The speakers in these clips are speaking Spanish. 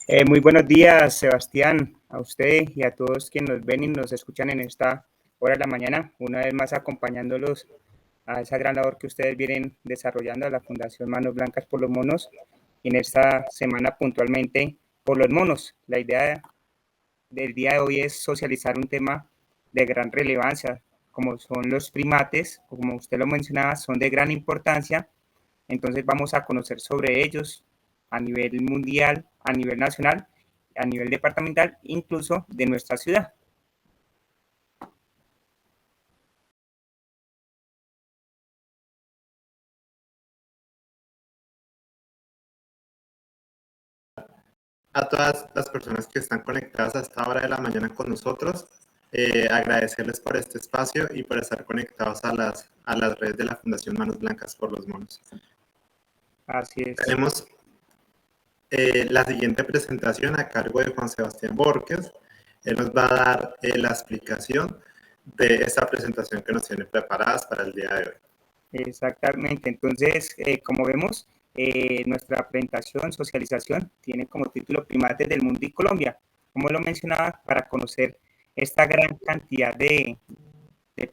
Muy buenos días, Sebastián, a usted y a todos quienes nos ven y nos escuchan en esta hora de la mañana, una vez más acompañándolos a esa gran labor que ustedes vienen desarrollando a la Fundación Manos Blancas por los Monos, y en esta semana puntualmente por los monos. La idea del día de hoy es socializar un tema de gran relevancia, como son los primates, como usted lo mencionaba, son de gran importancia. Entonces vamos a conocer sobre ellos a nivel mundial, a nivel nacional, a nivel departamental, incluso de nuestra ciudad. A todas las personas que están conectadas a esta hora de la mañana con nosotros, agradecerles por este espacio y por estar conectados a las redes de la Fundación Manos Blancas por los Monos. Así es. Tenemos la siguiente presentación a cargo de Juan Sebastián Borges. Él nos va a dar la explicación de esta presentación que nos tiene preparadas para el día de hoy. Exactamente. Entonces, como vemos, nuestra presentación, socialización, tiene como título Primates del Mundo y Colombia. Como lo mencionaba, para conocer esta gran cantidad de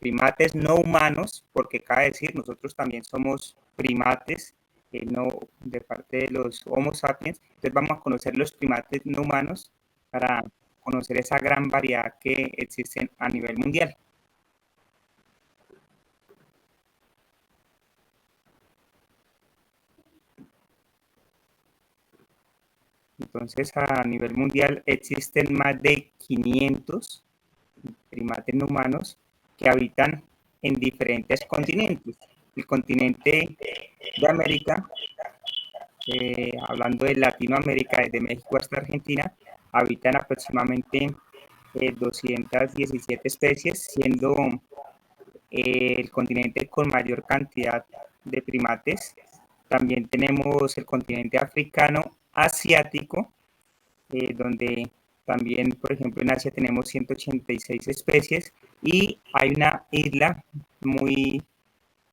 primates no humanos, porque cabe decir, nosotros también somos primates, no de parte de los Homo sapiens. Entonces vamos a conocer los primates no humanos para conocer esa gran variedad que existen a nivel mundial. Entonces, a nivel mundial existen más de 500 primates no humanos que habitan en diferentes continentes. El continente de América, hablando de Latinoamérica, desde México hasta Argentina, habitan aproximadamente 217 especies, siendo el continente con mayor cantidad de primates. También tenemos el continente africano, asiático, donde también, por ejemplo, en Asia tenemos 186 especies, y hay una isla muy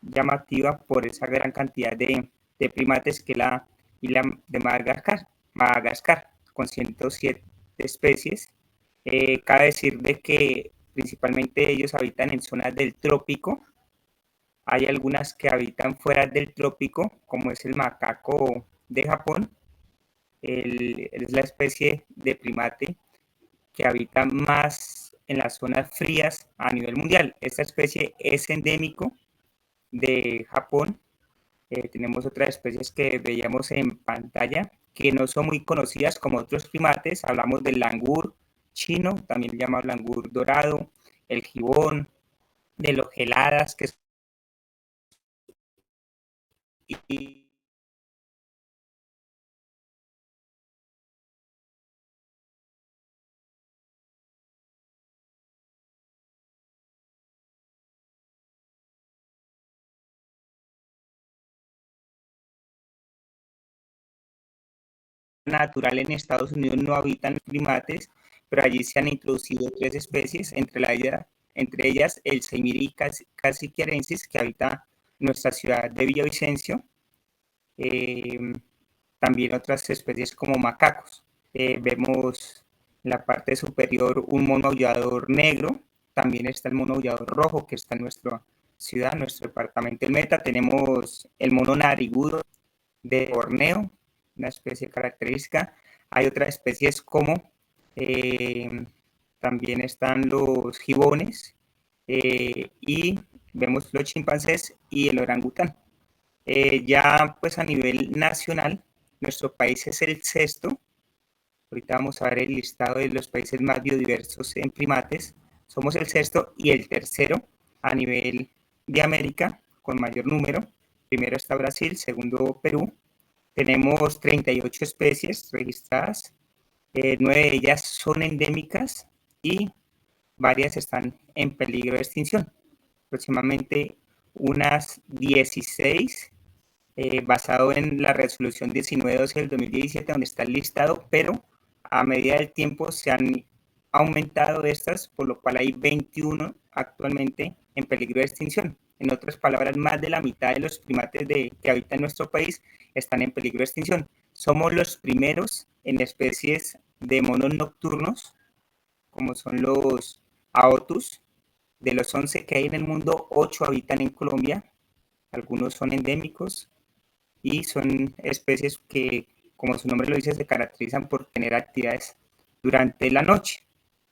llamativa por esa gran cantidad de primates, que es la isla de Madagascar, con 107 especies. Cabe decir de que principalmente ellos habitan en zonas del trópico. Hay algunas que habitan fuera del trópico, como es el macaco de Japón. Es la especie de primate que habita más en las zonas frías a nivel mundial. Esta especie es endémico de Japón. Tenemos otras especies que veíamos en pantalla que no son muy conocidas como otros primates. Hablamos del langur chino, también llamado langur dorado, el gibón, de los geladas, que es natural en Estados Unidos no habitan primates, pero allí se han introducido tres especies, entre ellas el Seimiri casiquiarensis, que habita en nuestra ciudad de Villavicencio. Eh, También otras especies como macacos. Vemos en la parte superior un mono aullador negro. También está el mono aullador rojo, que está en nuestra ciudad, nuestro departamento del Meta. Tenemos el mono narigudo de Borneo, una especie característica. Hay otras especies como eh, también están los gibones, y vemos los chimpancés y el orangután. Ya pues a nivel nacional, nuestro país es el sexto. Ahorita vamos a ver el listado de los países más biodiversos en primates. Somos el sexto y el tercero a nivel de América con mayor número. Primero está Brasil, segundo Perú. Tenemos 38 especies registradas, 9 de ellas son endémicas y varias están en peligro de extinción. Aproximadamente unas 16, basado en la resolución 1912 del 2017, donde está el listado, pero a medida del tiempo se han aumentado estas, por lo cual hay 21 actualmente en peligro de extinción. En otras palabras, más de la mitad de los primates que habitan nuestro país están en peligro de extinción. Somos los primeros en especies de monos nocturnos, como son los aotus. De los 11 que hay en el mundo, 8 habitan en Colombia. Algunos son endémicos y son especies que, como su nombre lo dice, se caracterizan por tener actividades durante la noche.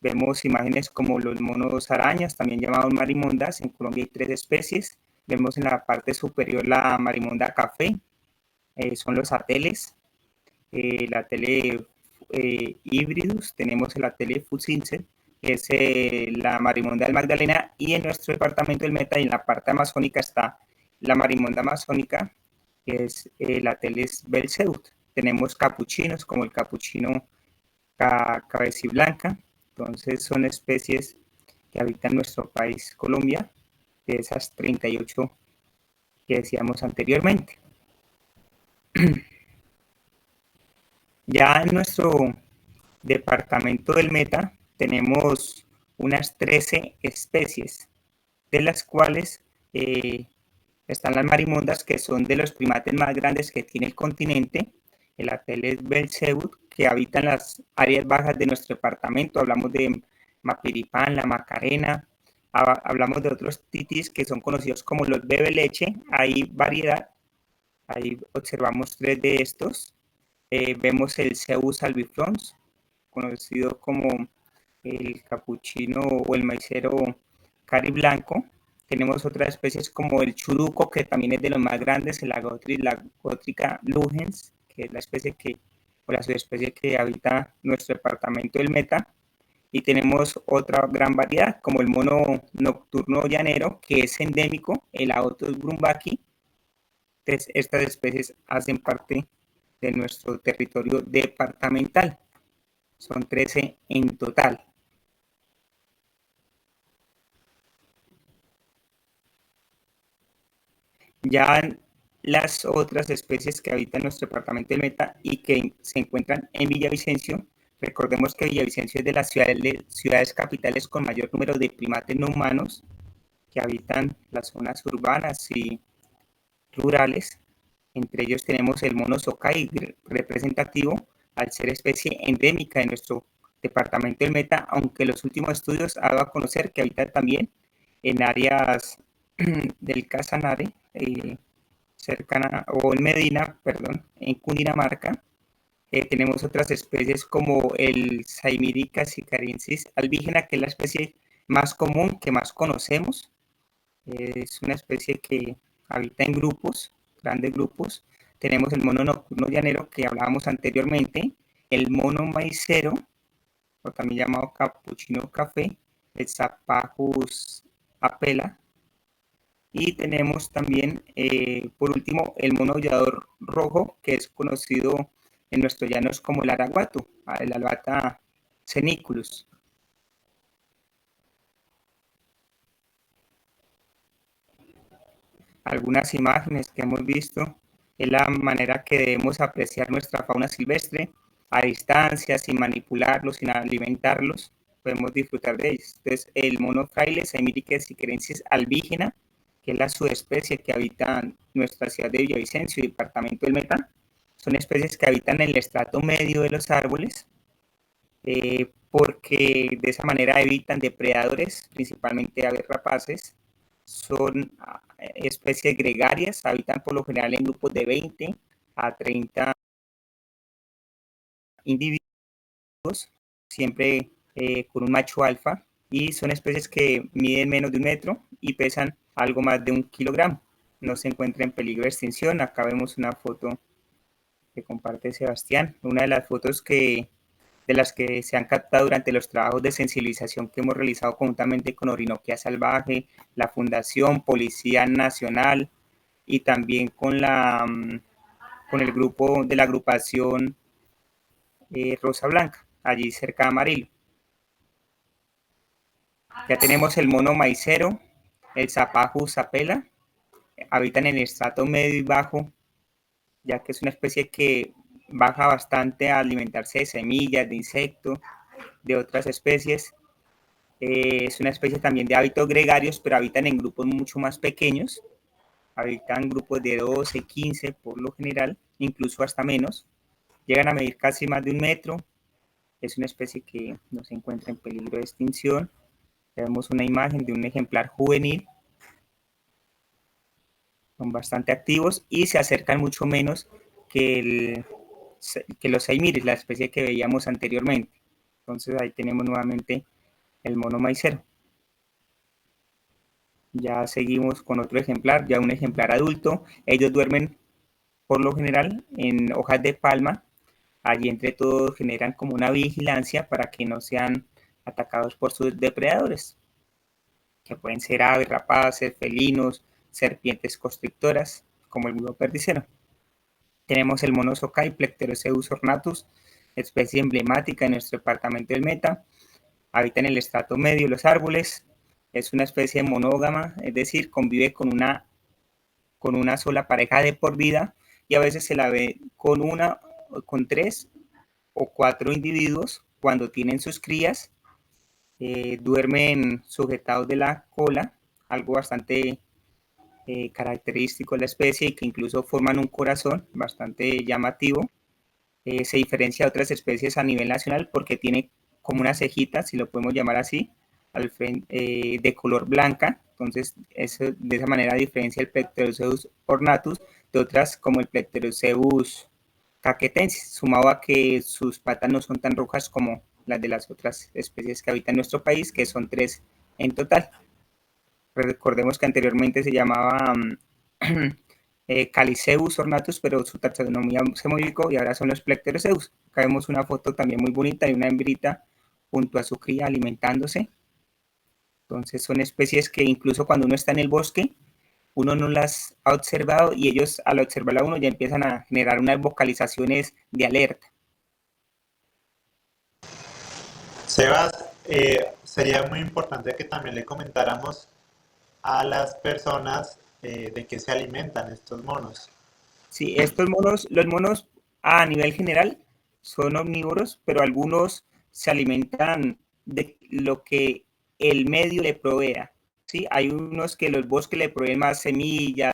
Vemos imágenes como los monos arañas, también llamados marimondas. En Colombia hay 3 especies. Vemos en la parte superior la marimonda café, son los ateles, la tele híbridos, tenemos el atele fucince, que es la marimonda del Magdalena, y en nuestro departamento del Meta, y en la parte amazónica, está la marimonda amazónica, que es la teles belzeut. Tenemos capuchinos, como el capuchino cabeciblanca. Entonces son especies que habitan nuestro país, Colombia, de esas 38 que decíamos anteriormente. Ya en nuestro departamento del Meta tenemos unas 13 especies, de las cuales están las marimondas, que son de los primates más grandes que tiene el continente, el Ateles belzeut, que habitan las áreas bajas de nuestro departamento. Hablamos de Mapiripán, la Macarena, hablamos de otros titis que son conocidos como los bebe leche. Hay variedad, ahí observamos 3 de estos. Vemos el Zeus albifrons, conocido como el capuchino o el maicero cari blanco. Tenemos otras especies como el churuco, que también es de los más grandes, el Agotrica lugens, que es la especie que, o la subespecie que habita nuestro departamento del Meta. Y tenemos otra gran variedad, como el mono nocturno llanero, que es endémico, el Aotus brumbaki. Entonces, estas especies hacen parte de nuestro territorio departamental. Son 13 en total. Ya las otras especies que habitan nuestro departamento del Meta y que se encuentran en Villavicencio, recordemos que Villavicencio es de las ciudades capitales con mayor número de primates no humanos que habitan las zonas urbanas y rurales. Entre ellos tenemos el mono socay, representativo al ser especie endémica de nuestro departamento del Meta, aunque los últimos estudios han dado a conocer que habita también en áreas del Casanare, cercana, o en Medina, perdón, en Cundinamarca. Tenemos otras especies como el Saimirica sicariensis albígena, que es la especie más común, que más conocemos. Es una especie que habita en grupos, grandes grupos. Tenemos el mono nocturno llanero que hablábamos anteriormente, el mono maicero, o también llamado capuchino café, el Zapajus apela, y tenemos también, por último, el mono aullador rojo, que es conocido en nuestros llanos como el araguato, el Albata ceniculus. Algunas imágenes que hemos visto es la manera que debemos apreciar nuestra fauna silvestre a distancia, sin manipularlos, sin alimentarlos. Podemos disfrutar de ellos. Entonces, el mono fraile Saimirica sicariensis albígena, que es la subespecie que habita en nuestra ciudad de Villavicencio y departamento del Meta, son especies que habitan en el estrato medio de los árboles, porque de esa manera evitan depredadores, principalmente aves rapaces. Son especies gregarias, habitan por lo general en grupos de 20 a 30 individuos, siempre con un macho alfa, y son especies que miden menos de 1 metro y pesan algo más de 1 kilogramo. No se encuentra en peligro de extinción. Acá vemos una foto que comparte Sebastián, una de las fotos de las que se han captado durante los trabajos de sensibilización que hemos realizado conjuntamente con Orinoquia Salvaje, la Fundación Policía Nacional y también con el grupo de la agrupación Rosa Blanca, allí cerca de Amarillo. Ya tenemos el mono maicero, el Zapajus apela, habitan en el estrato medio y bajo, ya que es una especie que baja bastante a alimentarse de semillas, de insectos, de otras especies. Es una especie también de hábitos gregarios, pero habitan en grupos mucho más pequeños. Habitan grupos de 12, 15 por lo general, incluso hasta menos. Llegan a medir casi más de 1 metro. Es una especie que no se encuentra en peligro de extinción. Tenemos una imagen de un ejemplar juvenil. Son bastante activos y se acercan mucho menos que, que los saimiris, la especie que veíamos anteriormente. Entonces ahí tenemos nuevamente el mono maicero. Ya seguimos con otro ejemplar, ya un ejemplar adulto. Ellos duermen por lo general en hojas de palma. Allí entre todos generan como una vigilancia para que no sean atacados por sus depredadores, que pueden ser aves rapaces, felinos, serpientes constrictoras, como el búho perdicero. Tenemos el mono socay, Plecteroceus ornatus, especie emblemática en nuestro departamento del Meta. Habita en el estrato medio de los árboles. Es una especie monógama, es decir, convive con una sola pareja de por vida y a veces se la ve con 3 o 4 individuos cuando tienen sus crías. Duermen sujetados de la cola, algo bastante característico de la especie y que incluso forman un corazón bastante llamativo. Se diferencia de otras especies a nivel nacional porque tiene como una cejita, si lo podemos llamar así, al frente, de color blanca. Entonces, de esa manera diferencia el Plecteroceus ornatus de otras como el Plecteroceus caquetensis, sumado a que sus patas no son tan rojas como las de las otras especies que habitan en nuestro país, que son 3 en total. Recordemos que anteriormente se llamaba Caliceus ornatus, pero su taxonomía se modificó y ahora son los Plecteroceus. Acá vemos una foto también muy bonita de una hembrita junto a su cría alimentándose. Entonces son especies que incluso cuando uno está en el bosque, uno no las ha observado y ellos al observarla a uno ya empiezan a generar unas vocalizaciones de alerta. Sebas, sería muy importante que también le comentáramos a las personas de qué se alimentan estos monos. Sí, los monos a nivel general son omnívoros, pero algunos se alimentan de lo que el medio le provea. ¿Sí? Hay unos que los bosques le proveen más semillas,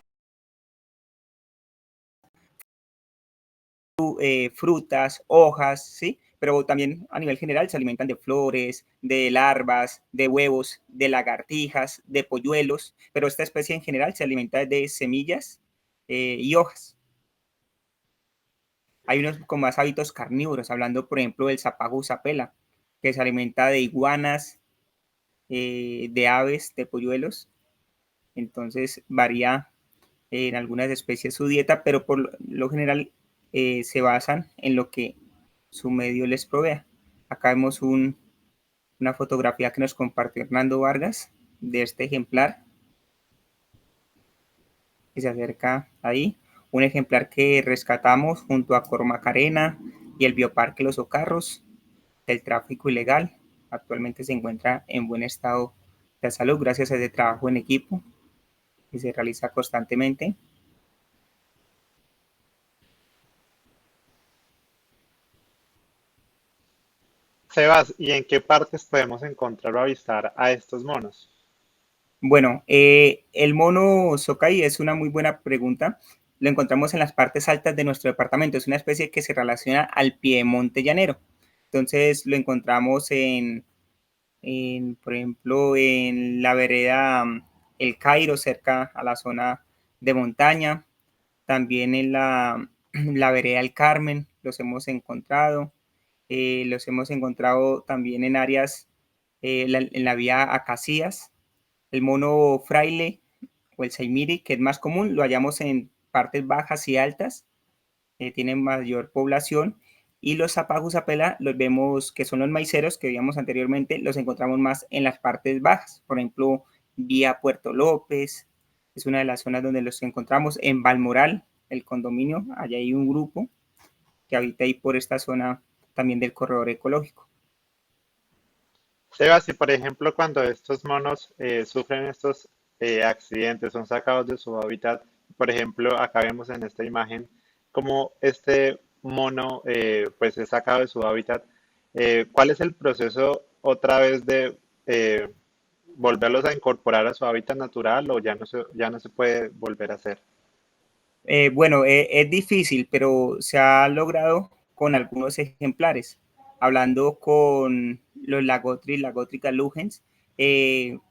frutas, hojas, ¿sí? Pero también a nivel general se alimentan de flores, de larvas, de huevos, de lagartijas, de polluelos, pero esta especie en general se alimenta de semillas y hojas. Hay unos con más hábitos carnívoros, hablando por ejemplo del Sapajus sapela, que se alimenta de iguanas, de aves, de polluelos. Entonces varía en algunas especies su dieta, pero por lo general se basan en lo que su medio les provea. Acá vemos una fotografía que nos compartió Hernando Vargas de este ejemplar que se acerca ahí. Un ejemplar que rescatamos junto a Cormacarena y el Bioparque Los Ocarros del tráfico ilegal. Actualmente se encuentra en buen estado de salud gracias a ese trabajo en equipo que se realiza constantemente. Sebas, ¿y en qué partes podemos encontrar o avistar a estos monos? Bueno, el mono socay es una muy buena pregunta. Lo encontramos en las partes altas de nuestro departamento. Es una especie que se relaciona al piedemonte llanero. Entonces lo encontramos por ejemplo, en la vereda El Cairo, cerca a la zona de montaña. También en la vereda El Carmen los hemos encontrado. Los hemos encontrado también en áreas, en la vía Acacías. El mono fraile o el saimiri, que es más común, lo hallamos en partes bajas y altas, tienen mayor población. Y los Sapajus apela los vemos que son los maiceros que veíamos anteriormente, los encontramos más en las partes bajas, por ejemplo, vía Puerto López, es una de las zonas donde los encontramos. En Balmoral, el condominio, allá hay un grupo que habita ahí por esta zona también del corredor ecológico. Sebas, y por ejemplo, cuando estos monos sufren estos accidentes, son sacados de su hábitat, por ejemplo, acá vemos en esta imagen cómo este mono pues es sacado de su hábitat. ¿Cuál es el proceso otra vez de volverlos a incorporar a su hábitat natural o ya no se puede volver a hacer? Bueno, es difícil, pero se ha logrado con algunos ejemplares, hablando con los Lagotri lugens,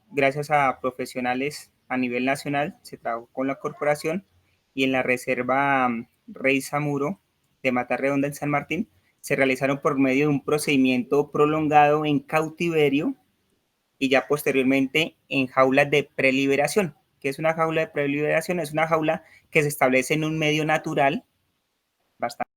gracias a profesionales a nivel nacional, se trabajó con la corporación y en la reserva Rey Zamuro de Mata Redonda en San Martín, se realizaron por medio de un procedimiento prolongado en cautiverio y ya posteriormente en jaulas de preliberación. ¿Qué es una jaula de preliberación? Es una jaula que se establece en un medio natural bastante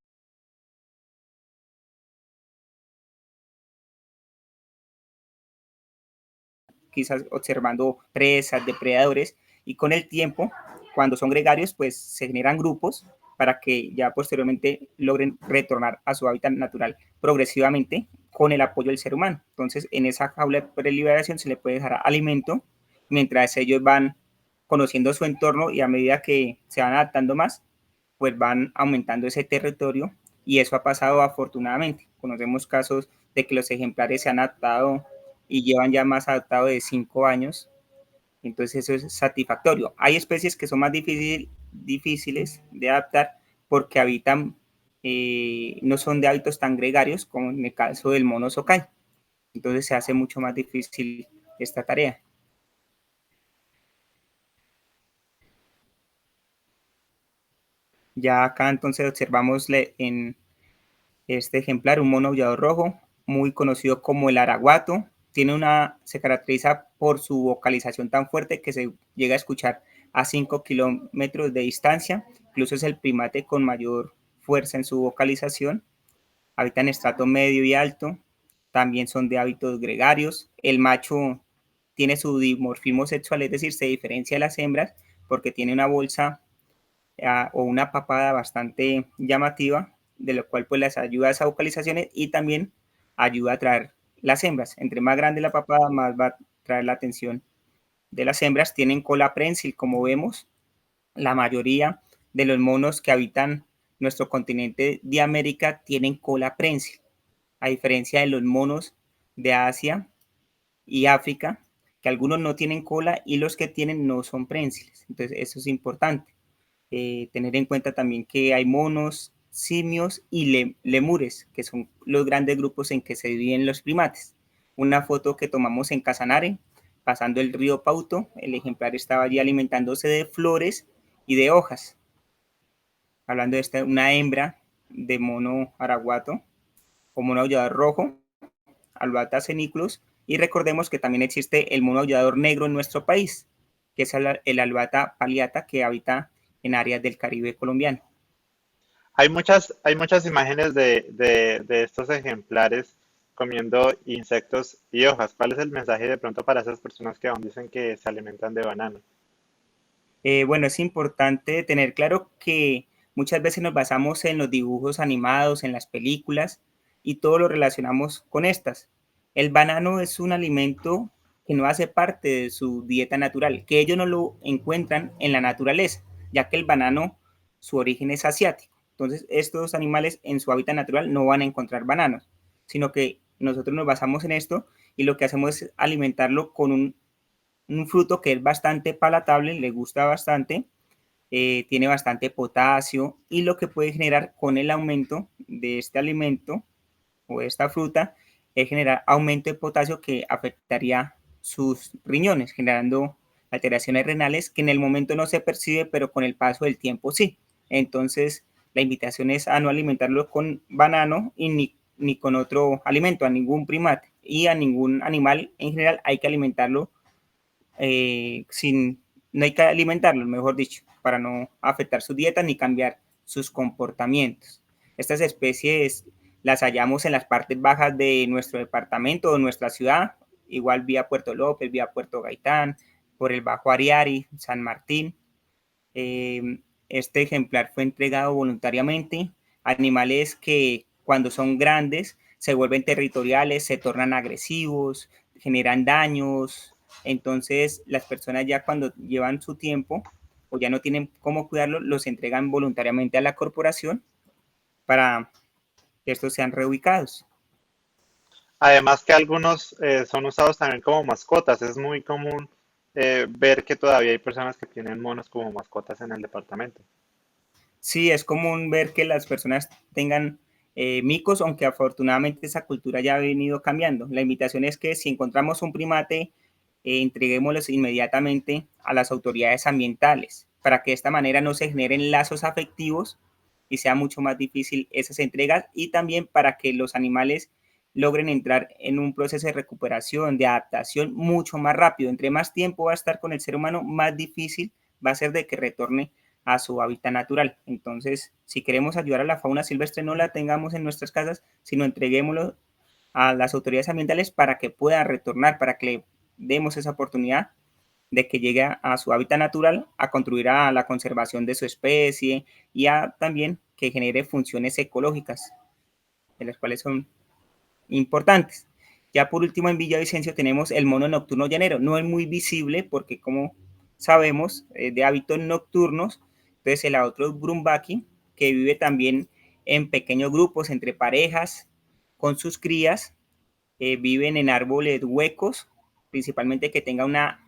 quizás observando presas, depredadores, y con el tiempo, cuando son gregarios, pues se generan grupos para que ya posteriormente logren retornar a su hábitat natural progresivamente con el apoyo del ser humano. Entonces, en esa jaula de preliberación se le puede dejar alimento mientras ellos van conociendo su entorno y a medida que se van adaptando más, pues van aumentando ese territorio y eso ha pasado afortunadamente. Conocemos casos de que los ejemplares se han adaptado y llevan ya más adaptado de 5 años, entonces eso es satisfactorio. Hay especies que son más difíciles de adaptar porque habitan, no son de hábitos tan gregarios como en el caso del mono socay, entonces se hace mucho más difícil esta tarea. Ya acá entonces observamos en este ejemplar un mono aullador rojo, muy conocido como el araguato, se caracteriza por su vocalización tan fuerte que se llega a escuchar a 5 kilómetros de distancia, incluso es el primate con mayor fuerza en su vocalización, habita en estrato medio y alto, también son de hábitos gregarios, el macho tiene su dimorfismo sexual, es decir, se diferencia de las hembras porque tiene una bolsa o una papada bastante llamativa, de lo cual pues les ayuda a esas vocalizaciones y también ayuda a atraer las hembras. Entre más grande la papada, más va a traer la atención de las hembras. Tienen cola prensil, como vemos. La mayoría de los monos que habitan nuestro continente de América tienen cola prensil, a diferencia de los monos de Asia y África, que algunos no tienen cola y los que tienen no son prensiles. Entonces, eso es importante. Tener en cuenta también que hay monos, simios y lemures, que son los grandes grupos en que se dividen los primates. Una foto que tomamos en Casanare, pasando el río Pauto, el ejemplar estaba allí alimentándose de flores y de hojas. Hablando de esta, una hembra de mono araguato o mono aullador rojo, Albata ceniclus, y recordemos que también existe el mono aullador negro en nuestro país, que es el Albata palliata, que habita en áreas del Caribe colombiano. Hay muchas imágenes de estos ejemplares comiendo insectos y hojas. ¿Cuál es el mensaje de pronto para esas personas que aún dicen que se alimentan de banano? Bueno, es importante tener claro que muchas veces nos basamos en los dibujos animados, en las películas, y todo lo relacionamos con estas. El banano es un alimento que no hace parte de su dieta natural, que ellos no lo encuentran en la naturaleza, ya que el banano, su origen es asiático. Entonces, estos animales en su hábitat natural no van a encontrar bananos, sino que nosotros nos basamos en esto y lo que hacemos es alimentarlo con un fruto que es bastante palatable, le gusta bastante, tiene bastante potasio y lo que puede generar con el aumento de este alimento o de esta fruta es generar aumento de potasio que afectaría sus riñones, generando alteraciones renales que en el momento no se percibe, pero con el paso del tiempo sí. Entonces, la invitación es a no alimentarlo con banano y ni con otro alimento, a ningún primate y a ningún animal en general hay que alimentarlo no hay que alimentarlos, mejor dicho, para no afectar su dieta ni cambiar sus comportamientos. Estas especies las hallamos en las partes bajas de nuestro departamento o nuestra ciudad, igual vía Puerto López, vía Puerto Gaitán, por el Bajo Ariari, San Martín. Este ejemplar fue entregado voluntariamente a animales que cuando son grandes se vuelven territoriales, se tornan agresivos, generan daños. Entonces las personas ya cuando llevan su tiempo o ya no tienen cómo cuidarlos, los entregan voluntariamente a la corporación para que estos sean reubicados. Además que algunos son usados también como mascotas. Es muy común ver que todavía hay personas que tienen monos como mascotas en el departamento. Sí, es común ver que las personas tengan micos, aunque afortunadamente esa cultura ya ha venido cambiando. La invitación es que si encontramos un primate, entreguémoslos inmediatamente a las autoridades ambientales, para que de esta manera no se generen lazos afectivos y sea mucho más difícil esas entregas, y también para que los animales logren entrar en un proceso de recuperación, de adaptación mucho más rápido. Entre más tiempo va a estar con el ser humano, más difícil va a ser de que retorne a su hábitat natural. Entonces, si queremos ayudar a la fauna silvestre, no la tengamos en nuestras casas, sino entreguémoslo a las autoridades ambientales para que puedan retornar, para que le demos esa oportunidad de que llegue a su hábitat natural, a contribuir a la conservación de su especie y a también que genere funciones ecológicas, de las cuales son importantes. Ya por último, en Villavicencio tenemos el mono nocturno llanero. No es muy visible porque, como sabemos, de hábitos nocturnos. Entonces, el otro Brumbaki, que vive también en pequeños grupos entre parejas con sus crías, viven en árboles huecos, principalmente que tenga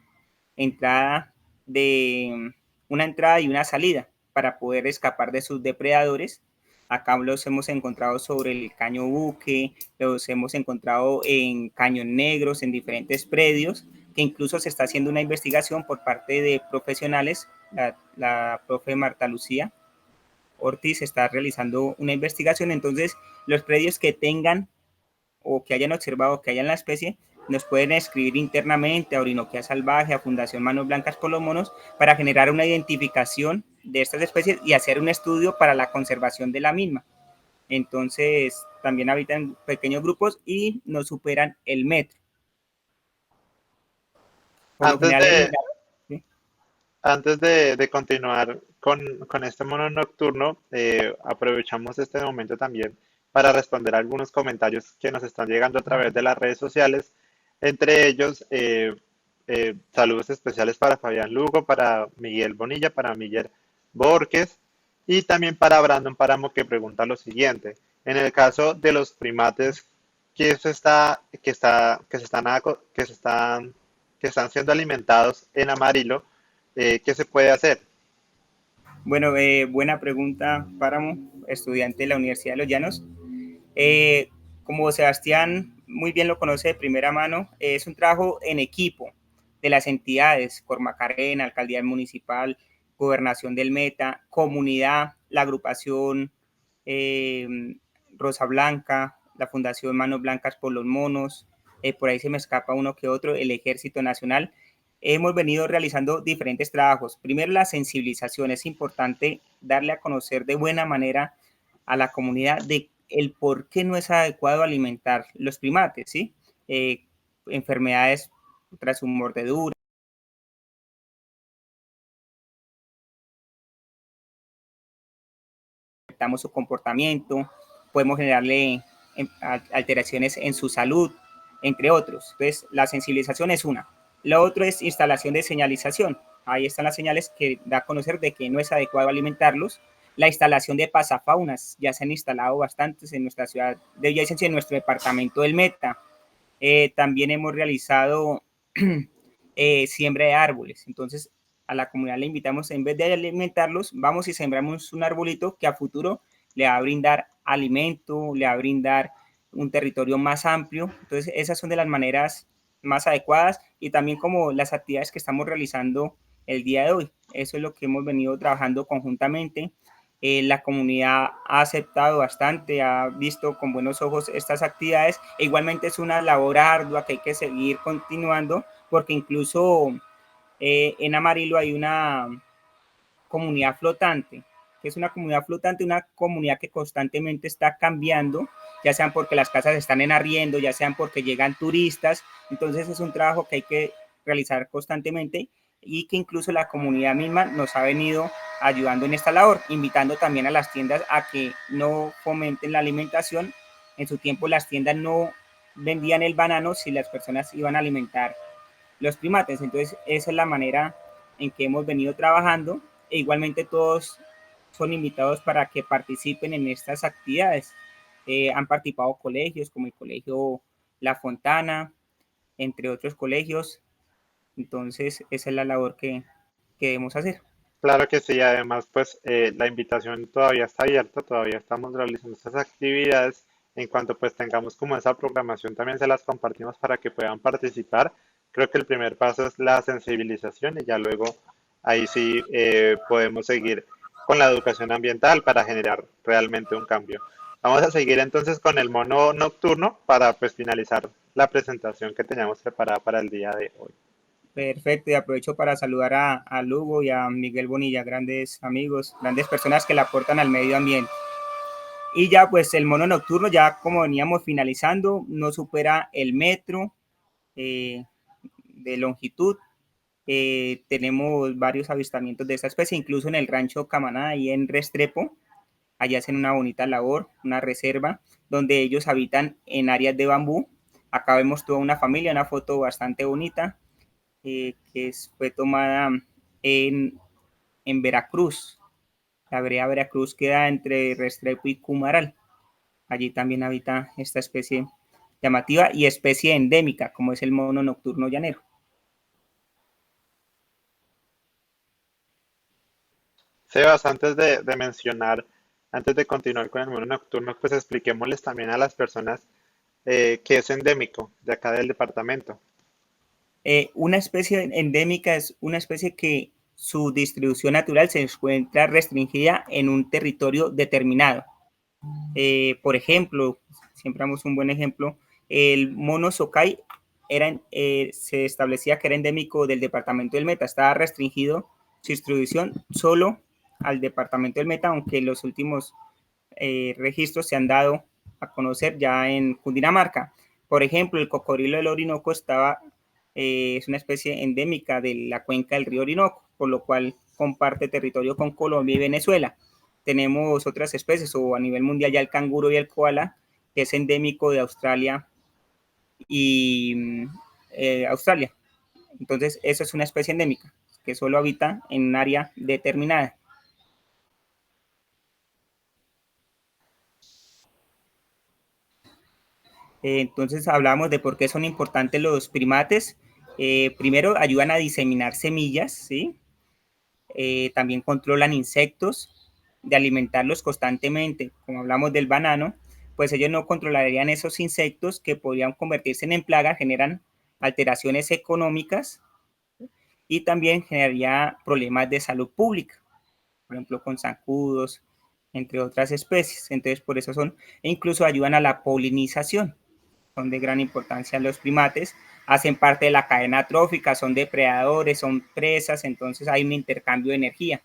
entrada de una entrada y una salida para poder escapar de sus depredadores. Acá los hemos encontrado sobre el Caño Buque, los hemos encontrado en caños negros, en diferentes predios, que incluso se está haciendo una investigación por parte de profesionales. La profe Marta Lucía Ortiz está realizando una investigación. Entonces, los predios que tengan o que hayan observado que hayan la especie, nos pueden escribir internamente a Orinoquia Salvaje, a Fundación Manos Blancas por los Monos, para generar una identificación de estas especies y hacer un estudio para la conservación de la misma. Entonces, también habitan pequeños grupos y no superan el metro. Por lo Antes general, de, ¿sí? antes de continuar con este mono nocturno, aprovechamos este momento también para responder algunos comentarios que nos están llegando a través de las redes sociales. Entre ellos, saludos especiales para Fabián Lugo, para Miguel Bonilla, para Miguel Borges y también para Brandon Páramo, que pregunta lo siguiente. En el caso de los primates que están siendo alimentados en amarillo, ¿qué se puede hacer? Bueno, buena pregunta, Páramo, estudiante de la Universidad de Los Llanos. Como Sebastián muy bien lo conoce de primera mano, es un trabajo en equipo de las entidades, Cormacarena, Alcaldía Municipal, Gobernación del Meta, Comunidad, la agrupación Rosa Blanca, la Fundación Manos Blancas por los Monos, por ahí se me escapa uno que otro, el Ejército Nacional. Hemos venido realizando diferentes trabajos. Primero, la sensibilización. Es importante darle a conocer de buena manera a la comunidad de el por qué no es adecuado alimentar los primates, ¿sí? Enfermedades tras su mordedura, afectamos su comportamiento, podemos generarle alteraciones en su salud, entre otros. Entonces, la sensibilización es una. Lo otro es instalación de señalización. Ahí están las señales que da a conocer de que no es adecuado alimentarlos. La instalación de pasafaunas, ya se han instalado bastantes en nuestra ciudad de Villavicencio, en nuestro departamento del Meta. También hemos realizado siembra de árboles. Entonces, a la comunidad le invitamos, en vez de alimentarlos, vamos y sembramos un arbolito que a futuro le va a brindar alimento, le va a brindar un territorio más amplio. Entonces, esas son de las maneras más adecuadas y también como las actividades que estamos realizando el día de hoy. Eso es lo que hemos venido trabajando conjuntamente. La comunidad ha aceptado bastante, ha visto con buenos ojos estas actividades. E igualmente es una labor ardua que hay que seguir continuando, porque incluso en Amarillo hay una comunidad flotante, que es una comunidad flotante, una comunidad que constantemente está cambiando, ya sean porque las casas están en arriendo, ya sean porque llegan turistas. Entonces es un trabajo que hay que realizar constantemente y que incluso la comunidad misma nos ha venido ayudando en esta labor, invitando también a las tiendas a que no fomenten la alimentación. En su tiempo las tiendas no vendían el banano si las personas iban a alimentar los primates. Entonces, esa es la manera en que hemos venido trabajando. E igualmente todos son invitados para que participen en estas actividades. Han participado colegios como el Colegio La Fontana, entre otros colegios. Entonces, esa es la labor que debemos hacer. Claro que sí, además, pues la invitación todavía está abierta, todavía estamos realizando estas actividades. En cuanto pues tengamos como esa programación, también se las compartimos para que puedan participar. Creo que el primer paso es la sensibilización y ya luego ahí sí podemos seguir con la educación ambiental para generar realmente un cambio. Vamos a seguir entonces con el mono nocturno para pues finalizar la presentación que teníamos preparada para el día de hoy. Perfecto, y aprovecho para saludar a Lugo y a Miguel Bonilla, grandes amigos, grandes personas que le aportan al medio ambiente. Y ya pues el mono nocturno, ya como veníamos finalizando, no supera el metro eh, de longitud. Tenemos varios avistamientos de esta especie, incluso en el rancho Camaná y en Restrepo. Allá hacen una bonita labor, una reserva, donde ellos habitan en áreas de bambú. Acá vemos toda una familia, una foto bastante bonita, fue tomada en, en Veracruz. La vereda Veracruz queda entre Restrepo y Cumaral. Allí también habita esta especie llamativa y especie endémica, como es el mono nocturno llanero. Sebas, antes de mencionar, antes de continuar con el mono nocturno, pues expliquémosles también a las personas que es endémico de acá del departamento. Una especie endémica es una especie que su distribución natural se encuentra restringida en un territorio determinado. Por ejemplo, siempre damos un buen ejemplo, el mono socay se establecía que era endémico del departamento del Meta, estaba restringido su distribución solo al departamento del Meta, aunque los últimos registros se han dado a conocer ya en Cundinamarca. Por ejemplo, el cocodrilo del Orinoco es una especie endémica de la cuenca del río Orinoco, por lo cual comparte territorio con Colombia y Venezuela. Tenemos otras especies, o a nivel mundial ya el canguro y el koala, que es endémico de Australia y Australia. Entonces, eso es una especie endémica, que solo habita en un área determinada. Entonces hablamos de por qué son importantes los primates. Primero, ayudan a diseminar semillas, ¿sí? También controlan insectos, de alimentarlos constantemente. Como hablamos del banano, pues ellos no controlarían esos insectos que podrían convertirse en plagas, generan alteraciones económicas y también generaría problemas de salud pública, por ejemplo, con zancudos, entre otras especies. Entonces, por eso son, e incluso ayudan a la polinización. Son de gran importancia los primates, hacen parte de la cadena trófica, son depredadores, son presas, entonces hay un intercambio de energía.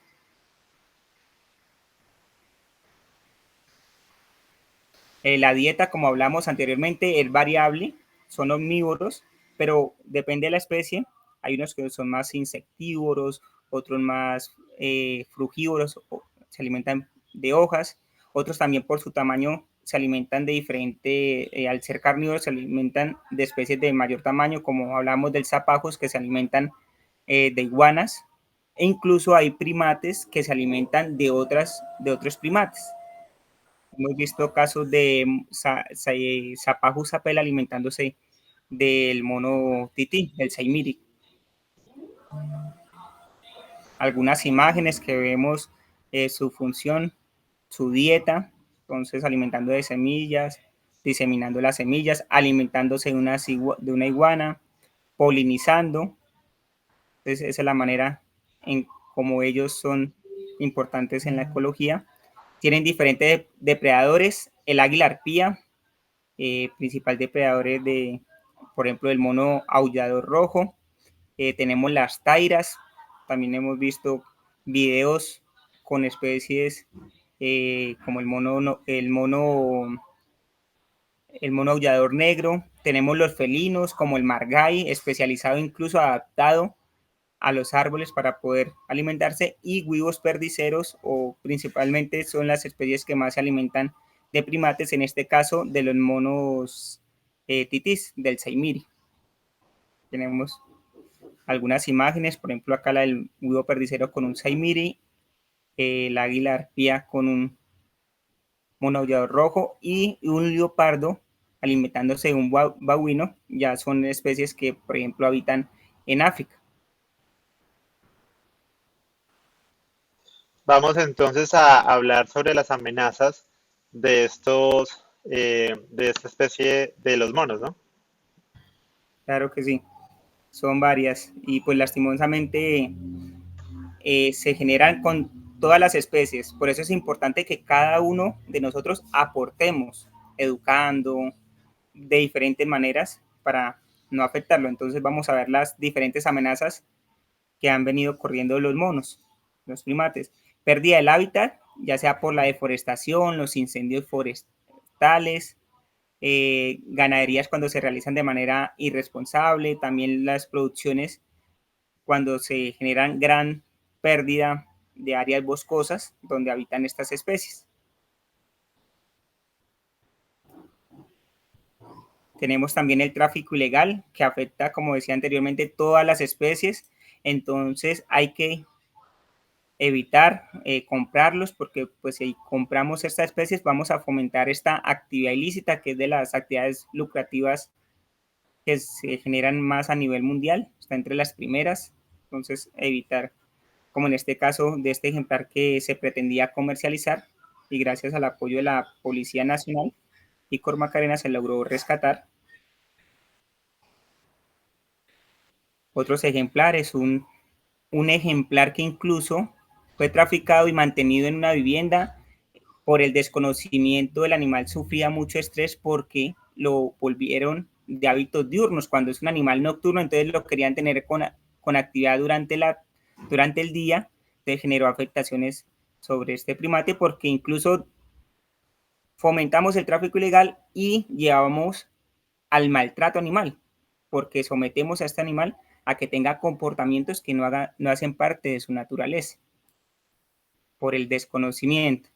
La dieta, como hablamos anteriormente, es variable, son omnívoros, pero depende de la especie. Hay unos que son más insectívoros, otros más frugívoros, se alimentan de hojas, otros también por su tamaño se alimentan de diferente, al ser carnívoros se alimentan de especies de mayor tamaño, como hablamos del zapajos que se alimentan de iguanas, e incluso hay primates que se alimentan de otros primates. Hemos visto casos de Zapaju zapel alimentándose del mono tití, el saimiri. Algunas imágenes que vemos su función, su dieta, entonces alimentando de semillas, diseminando las semillas, alimentándose de una iguana, polinizando. Entonces esa es la manera en cómo ellos son importantes en la ecología. Tienen diferentes depredadores, el águila arpía, principal depredadores por ejemplo, del mono aullador rojo. Tenemos las tairas, también hemos visto videos con especies como el mono aullador negro. Tenemos los felinos como el margay, especializado incluso adaptado a los árboles para poder alimentarse, y huevos perdiceros, o principalmente son las especies que más se alimentan de primates, en este caso de los monos titís, del saimiri. Tenemos algunas imágenes, por ejemplo acá la del huevo perdicero con un saimiri, el águila arpía con un mono aullador rojo y un leopardo alimentándose de un babuino. Ya son especies que, por ejemplo, habitan en África. Vamos entonces a hablar sobre las amenazas de de esta especie de los monos, ¿no? Claro que sí, son varias y pues lastimosamente se generan con todas las especies. Por eso es importante que cada uno de nosotros aportemos, educando de diferentes maneras para no afectarlo. Entonces vamos a ver las diferentes amenazas que han venido corriendo los monos, los primates. Pérdida del hábitat, ya sea por la deforestación, los incendios forestales, ganaderías cuando se realizan de manera irresponsable, también las producciones cuando se generan gran pérdida de áreas boscosas donde habitan estas especies. Tenemos también el tráfico ilegal que afecta, como decía anteriormente, todas las especies. Entonces hay que evitar comprarlos porque pues si compramos estas especies vamos a fomentar esta actividad ilícita que es de las actividades lucrativas que se generan más a nivel mundial, está entre las primeras. Entonces evitar, como en este caso de este ejemplar que se pretendía comercializar y gracias al apoyo de la Policía Nacional y Cor Macarena se logró rescatar. Otros ejemplares, un ejemplar que incluso fue traficado y mantenido en una vivienda por el desconocimiento del animal sufría mucho estrés porque lo volvieron de hábitos diurnos. Cuando es un animal nocturno, entonces lo querían tener con actividad durante el día, te generó afectaciones sobre este primate porque incluso fomentamos el tráfico ilegal y llevamos al maltrato animal, porque sometemos a este animal a que tenga comportamientos que no hacen parte de su naturaleza, por el desconocimiento.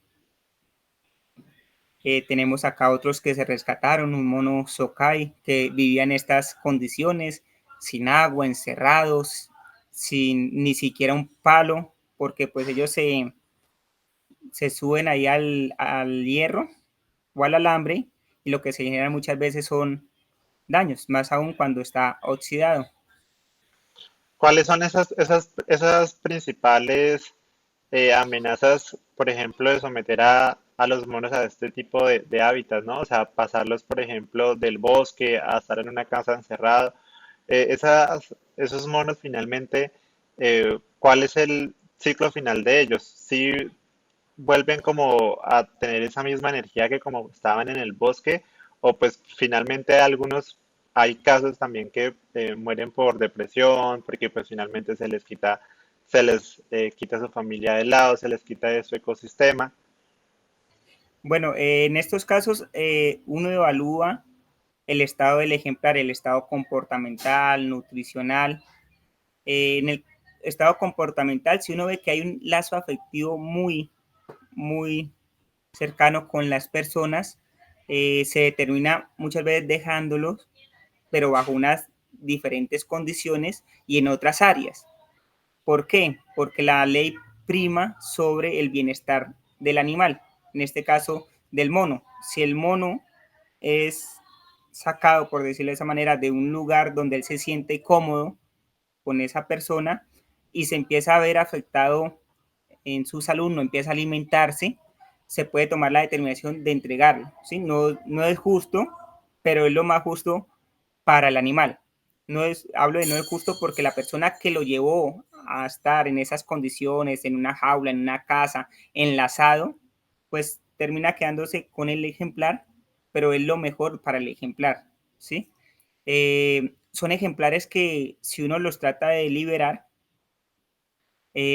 Tenemos acá otros que se rescataron, un mono sokai que vivía en estas condiciones, sin agua, encerrados, sin ni siquiera un palo, porque pues ellos se suben ahí al hierro o al alambre y lo que se genera muchas veces son daños, más aún cuando está oxidado. ¿Cuáles son esas principales amenazas, por ejemplo, de someter a los monos a este tipo de hábitats, ¿no? O sea, pasarlos, por ejemplo, del bosque a estar en una casa encerrado. Esos monos finalmente, ¿cuál es el ciclo final de ellos? ¿Si vuelven como a tener esa misma energía que como estaban en el bosque? O pues finalmente hay casos también que mueren por depresión, porque pues finalmente se les quita su familia de lado, se les quita de su ecosistema. Bueno, en estos casos uno evalúa el estado del ejemplar, el estado comportamental, nutricional. En el estado comportamental, si uno ve que hay un lazo afectivo muy cercano con las personas, se determina muchas veces dejándolos, pero bajo unas diferentes condiciones y en otras áreas. ¿Por qué? Porque la ley prima sobre el bienestar del animal, en este caso del mono. Si el mono es sacado, por decirlo de esa manera, de un lugar donde él se siente cómodo con esa persona y se empieza a ver afectado en su salud, no empieza a alimentarse, se puede tomar la determinación de entregarlo. ¿Sí? No es justo, pero es lo más justo para el animal. Hablo de no es justo porque la persona que lo llevó a estar en esas condiciones, en una jaula, en una casa, enlazado, pues termina quedándose con el ejemplar, pero es lo mejor para el ejemplar, ¿sí? Son ejemplares que si uno los trata de liberar,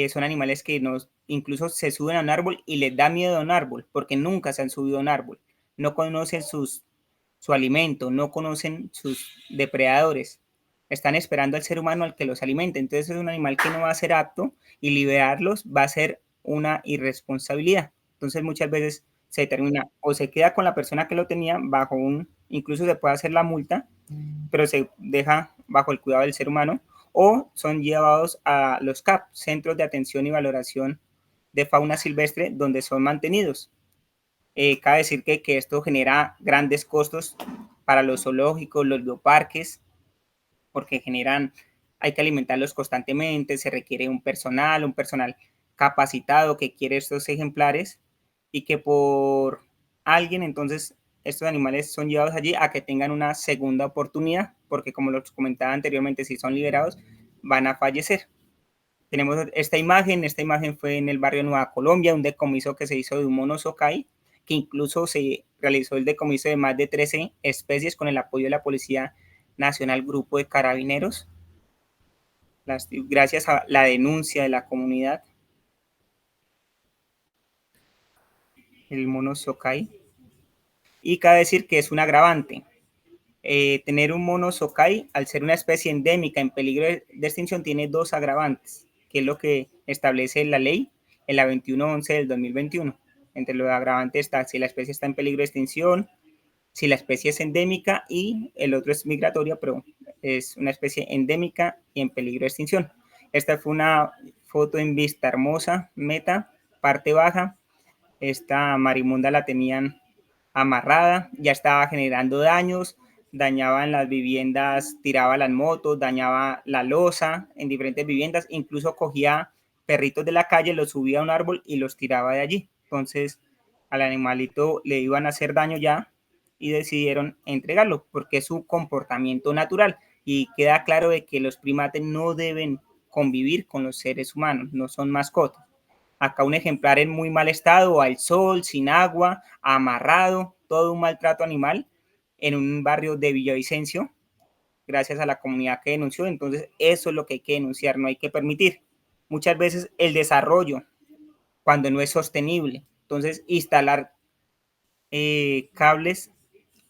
son animales que incluso se suben a un árbol y les da miedo a un árbol, porque nunca se han subido a un árbol, no conocen su alimento, no conocen sus depredadores, están esperando al ser humano al que los alimente, entonces es un animal que no va a ser apto y liberarlos va a ser una irresponsabilidad. Entonces muchas veces se determina o se queda con la persona que lo tenía bajo incluso se puede hacer la multa, pero se deja bajo el cuidado del ser humano, o son llevados a los CAP, Centros de Atención y Valoración de Fauna Silvestre, donde son mantenidos. Cabe decir que esto genera grandes costos para los zoológicos, los bioparques, porque hay que alimentarlos constantemente, se requiere un personal capacitado que quiere estos ejemplares y que por alguien, entonces estos animales son llevados allí a que tengan una segunda oportunidad, porque como los comentaba anteriormente, si son liberados, van a fallecer. Tenemos esta imagen fue en el barrio Nueva Colombia, un decomiso que se hizo de un mono socay, que incluso se realizó el decomiso de más de 13 especies con el apoyo de la Policía Nacional, Grupo de Carabineros, gracias a la denuncia de la comunidad. El mono socay. Y cabe decir que es un agravante. Tener un mono socay, al ser una especie endémica en peligro de extinción, tiene dos agravantes, que es lo que establece la ley en la 2111 del 2021. Entre los agravantes está si la especie está en peligro de extinción, si la especie es endémica y el otro es migratoria, pero es una especie endémica y en peligro de extinción. Esta fue una foto en Vista Hermosa, Meta, parte baja. Esta marimunda la tenían amarrada, ya estaba generando daños, dañaba en las viviendas, tiraba las motos, dañaba la losa en diferentes viviendas, incluso cogía perritos de la calle, los subía a un árbol y los tiraba de allí. Entonces al animalito le iban a hacer daño ya y decidieron entregarlo porque es su comportamiento natural y queda claro de que los primates no deben convivir con los seres humanos, no son mascotas. Acá un ejemplar en muy mal estado, al sol, sin agua, amarrado, todo un maltrato animal en un barrio de Villavicencio, gracias a la comunidad que denunció. Entonces, eso es lo que hay que denunciar, no hay que permitir. Muchas veces el desarrollo, cuando no es sostenible, entonces instalar cables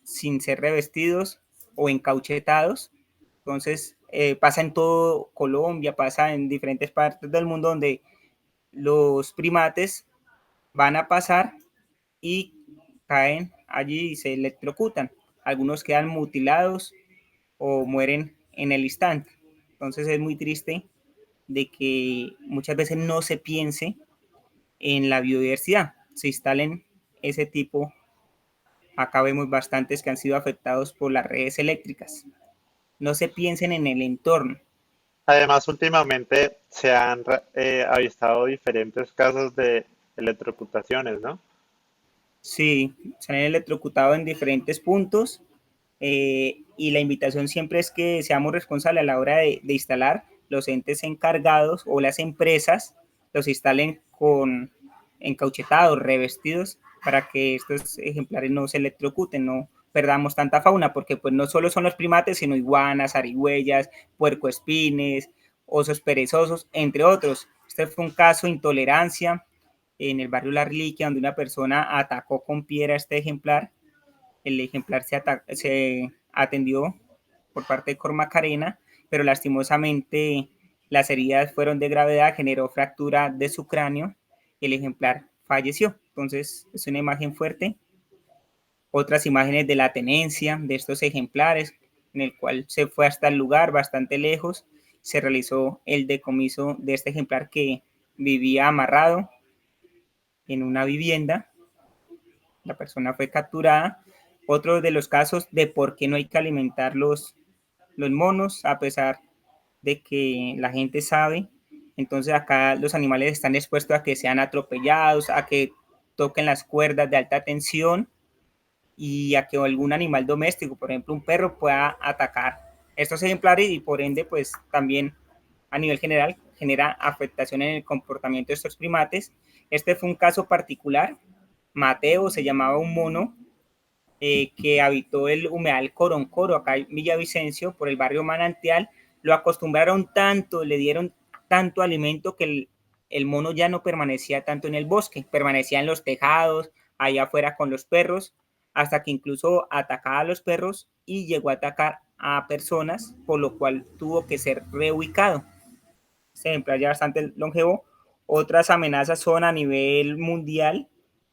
sin ser revestidos o encauchetados. Entonces, pasa en todo Colombia, pasa en diferentes partes del mundo donde los primates van a pasar y caen allí y se electrocutan. Algunos quedan mutilados o mueren en el instante. Entonces es muy triste de que muchas veces no se piense en la biodiversidad, se instalen ese tipo. Acá vemos bastantes que han sido afectados por las redes eléctricas. No se piensen en el entorno. Además, últimamente se han avistado diferentes casos de electrocutaciones, ¿no? Sí, se han electrocutado en diferentes puntos y la invitación siempre es que seamos responsables a la hora de instalar los entes encargados o las empresas los instalen con encauchetados, revestidos, para que estos ejemplares no se electrocuten, no perdamos tanta fauna, porque pues no solo son los primates, sino iguanas, zarigüeyas, puercoespines, osos perezosos, entre otros. Este fue un caso de intolerancia en el barrio La Reliquia, donde una persona atacó con piedra a este ejemplar. El ejemplar se atendió por parte de Cormacarena, pero lastimosamente las heridas fueron de gravedad, generó fractura de su cráneo y el ejemplar falleció. Entonces es una imagen fuerte. Otras imágenes de la tenencia de estos ejemplares, en el cual se fue hasta el lugar bastante lejos, se realizó el decomiso de este ejemplar que vivía amarrado en una vivienda. La persona fue capturada. Otro de los casos de por qué no hay que alimentar los monos, a pesar de que la gente sabe. Entonces acá los animales están expuestos a que sean atropellados, a que toquen las cuerdas de alta tensión y a que algún animal doméstico, por ejemplo un perro, pueda atacar estos ejemplares y por ende pues también a nivel general genera afectación en el comportamiento de estos primates. Este fue un caso particular. Mateo se llamaba un mono que habitó el humedal Coroncoro, acá en Villavicencio, por el barrio Manantial. Lo acostumbraron tanto, le dieron tanto alimento que el mono ya no permanecía tanto en el bosque, permanecía en los tejados, allá afuera con los perros, hasta que incluso atacaba a los perros y llegó a atacar a personas, por lo cual tuvo que ser reubicado. Este ejemplar ya bastante longevo. Otras amenazas son a nivel mundial,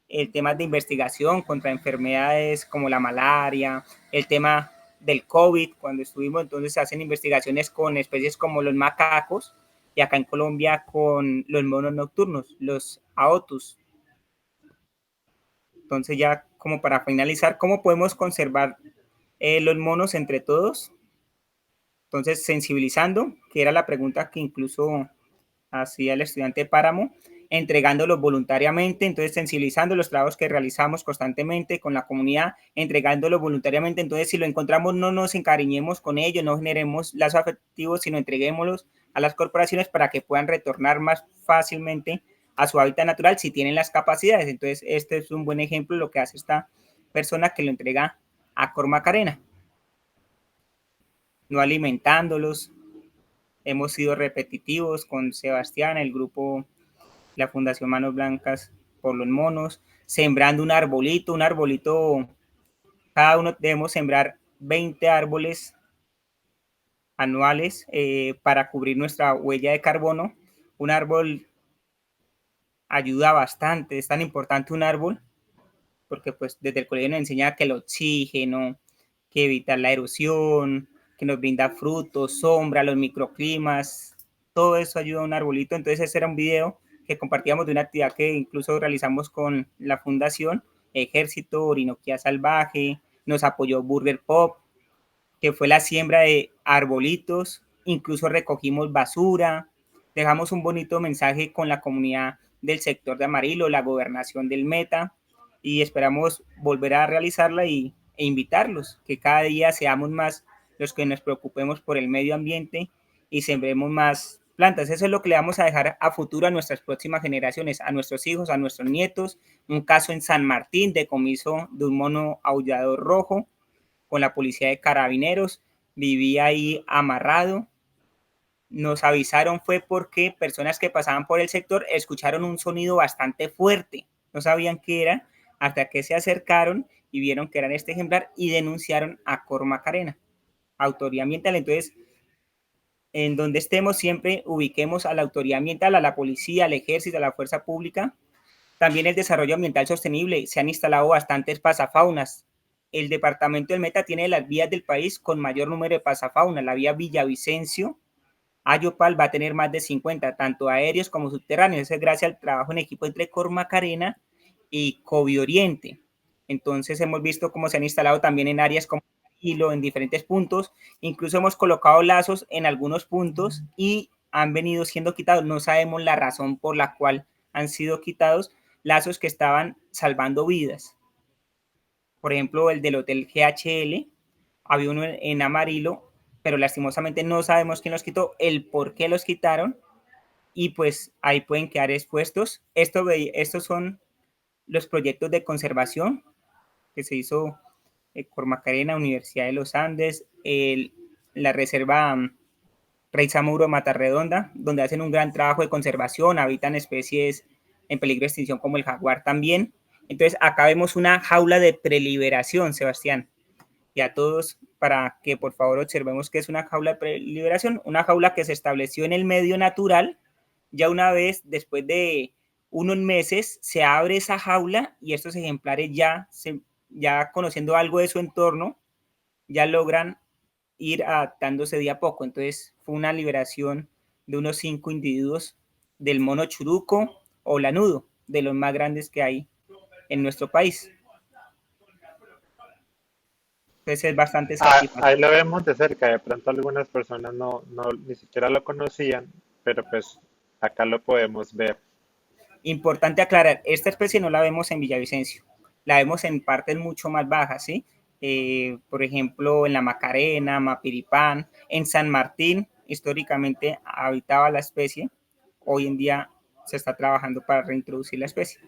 el tema de investigación contra enfermedades como la malaria, el tema del COVID, cuando estuvimos, entonces se hacen investigaciones con especies como los macacos y acá en Colombia con los monos nocturnos, los aotus. Entonces ya como para finalizar, ¿cómo podemos conservar los monos entre todos? Entonces sensibilizando, que era la pregunta que incluso hacía el estudiante Páramo, entregándolos voluntariamente, entonces sensibilizando los trabajos que realizamos constantemente con la comunidad, entregándolos voluntariamente, entonces si lo encontramos no nos encariñemos con ellos, no generemos lazos afectivos, sino entreguémoslos a las corporaciones para que puedan retornar más fácilmente a su hábitat natural si tienen las capacidades. Entonces este es un buen ejemplo de lo que hace esta persona que lo entrega a Cormacarena, no alimentándolos. Hemos sido repetitivos con Sebastián, el grupo, la Fundación Manos Blancas por los Monos, sembrando un arbolito, cada uno debemos sembrar 20 árboles anuales para cubrir nuestra huella de carbono. Un árbol ayuda bastante, es tan importante un árbol, porque pues desde el colegio nos enseña que el oxígeno, que evitar la erosión, que nos brinda frutos, sombra, los microclimas, todo eso ayuda a un arbolito. Entonces ese era un video que compartíamos de una actividad que incluso realizamos con la Fundación Ejército, Orinoquía Salvaje, nos apoyó Burger Pop, que fue la siembra de arbolitos, incluso recogimos basura, dejamos un bonito mensaje con la comunidad del sector de Amarillo, la gobernación del Meta, y esperamos volver a realizarla e invitarlos, que cada día seamos más los que nos preocupemos por el medio ambiente y sembremos más plantas. Eso es lo que le vamos a dejar a futuro a nuestras próximas generaciones, a nuestros hijos, a nuestros nietos. Un caso en San Martín, decomiso de un mono aullador rojo con la policía de carabineros, vivía ahí amarrado. Nos avisaron fue porque personas que pasaban por el sector escucharon un sonido bastante fuerte, no sabían qué era, hasta que se acercaron y vieron que era este ejemplar y denunciaron a Cormacarena, autoridad ambiental. Entonces, en donde estemos siempre ubiquemos a la autoridad ambiental, a la policía, al ejército, a la fuerza pública. También el desarrollo ambiental sostenible, se han instalado bastantes pasafaunas. El departamento del Meta tiene las vías del país con mayor número de pasafauna. La vía Villavicencio, Ayopal va a tener más de 50, tanto aéreos como subterráneos. Eso es gracias al trabajo en equipo entre Cormacarena y Covioriente. Entonces hemos visto cómo se han instalado también en áreas como Hilo, en diferentes puntos. Incluso hemos colocado lazos en algunos puntos y han venido siendo quitados. No sabemos la razón por la cual han sido quitados lazos que estaban salvando vidas. Por ejemplo, el del Hotel GHL, había uno en Amarillo, pero lastimosamente no sabemos quién los quitó, el por qué los quitaron, y pues ahí pueden quedar expuestos. Estos son los proyectos de conservación que se hizo por Macarena, Universidad de los Andes, la reserva Rey Zamuro Matarredonda, donde hacen un gran trabajo de conservación, habitan especies en peligro de extinción como el jaguar también. Entonces acá vemos una jaula de preliberación, Sebastián, y a todos para que por favor observemos que es una jaula de preliberación, una jaula que se estableció en el medio natural. Ya una vez después de unos meses se abre esa jaula y estos ejemplares ya conociendo algo de su entorno ya logran ir adaptándose de a poco. Entonces fue una liberación de unos 5 individuos del mono churuco o lanudo, de los más grandes que hay en nuestro país. Entonces es bastante Ahí satisfactorio. lo vemos de cerca, de pronto algunas personas ni siquiera lo conocían, pero pues acá lo podemos ver. Importante aclarar, esta especie no la vemos en Villavicencio, la vemos en partes mucho más bajas, ¿sí? Por ejemplo, en la Macarena, Mapiripán, en San Martín, históricamente habitaba la especie, hoy en día se está trabajando para reintroducir la especie.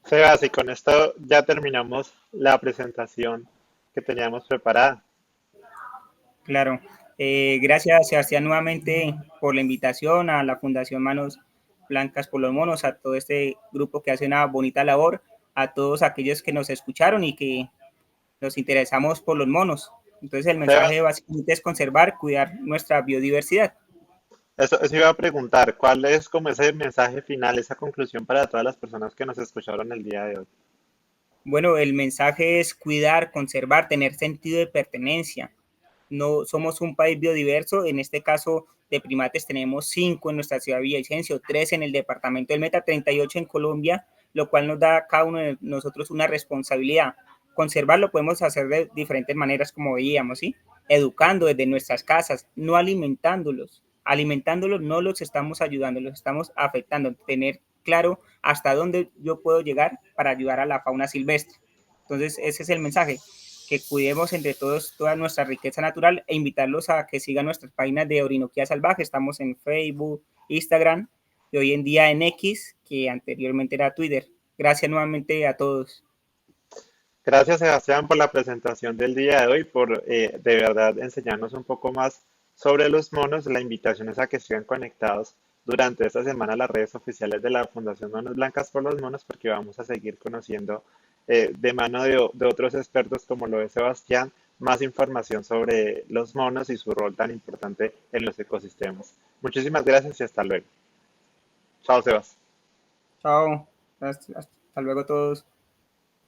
Sebas, y con esto ya terminamos la presentación que teníamos preparada. Claro. Gracias, Sebastián, nuevamente por la invitación a la Fundación Manos Blancas por los Monos, a todo este grupo que hace una bonita labor, a todos aquellos que nos escucharon y que nos interesamos por los monos. Entonces el mensaje Sebas, básicamente es conservar, cuidar nuestra biodiversidad. eso iba a preguntar, ¿cuál es como ese mensaje final, esa conclusión para todas las personas que nos escucharon el día de hoy? Bueno, el mensaje es cuidar, conservar, tener sentido de pertenencia. No somos un país biodiverso, en este caso de primates tenemos 5 en nuestra ciudad de Villavicencio, 3 en el departamento del Meta, 38 en Colombia, lo cual nos da a cada uno de nosotros una responsabilidad. Conservarlo podemos hacer de diferentes maneras como veíamos, ¿sí? Educando desde nuestras casas, no alimentándolos, alimentándolos no los estamos ayudando, los estamos afectando. Tener claro hasta dónde yo puedo llegar para ayudar a la fauna silvestre. Entonces, ese es el mensaje, que cuidemos entre todos toda nuestra riqueza natural e invitarlos a que sigan nuestras páginas de Orinoquía Salvaje. Estamos en Facebook, Instagram y hoy en día en X, que anteriormente era Twitter. Gracias nuevamente a todos. Gracias, Sebastián, por la presentación del día de hoy, por de verdad enseñarnos un poco más sobre los monos. La invitación es a que sigan conectados durante esta semana a las redes oficiales de la Fundación Manos Blancas por los Monos, porque vamos a seguir conociendo de mano de otros expertos como lo es Sebastián, más información sobre los monos y su rol tan importante en los ecosistemas. Muchísimas gracias y hasta luego. Chao, Sebas. Chao. Hasta luego todos.